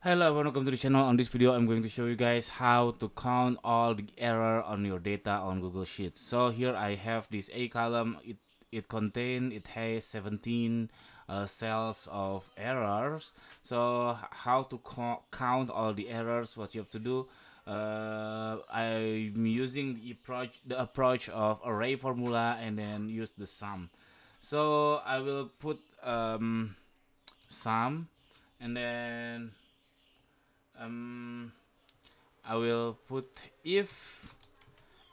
Hello everyone, welcome to the channel. On this video I'm going to show you guys how to count all the error on your data on Google Sheets. So here I have this A column. It has 17 cells of errors. So how to count all the errors, what you have to do, I'm using the approach of array formula and then use the sum. So I will put sum, and then I will put if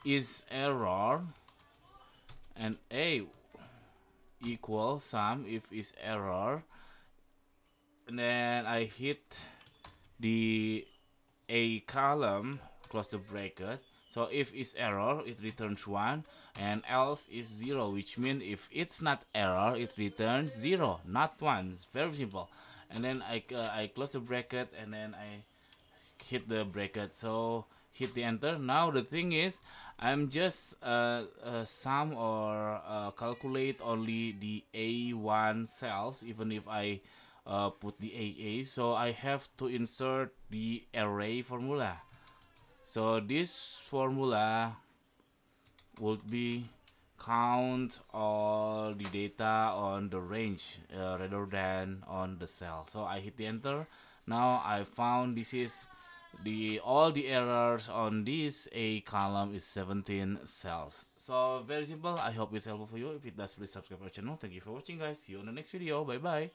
is error and A equals sum if is error, and then I hit the A column, close the bracket. So if is error, it returns 1, and else is 0, which means if it's not error, it returns 0, not 1. It's very simple. And then I close the bracket, and then I hit the bracket. So hit the enter. Now the thing is, I'm just sum or calculate only the A1 cells, even if I put the AA. So I have to insert the array formula. So this formula would be count all the data on the range rather than on the cell. So I hit the enter. Now I found this is all the errors on this A column is 17 cells. So very simple. I hope it's helpful for you. If it does, please subscribe our channel. Thank you for watching, guys. See you on the next video. Bye bye.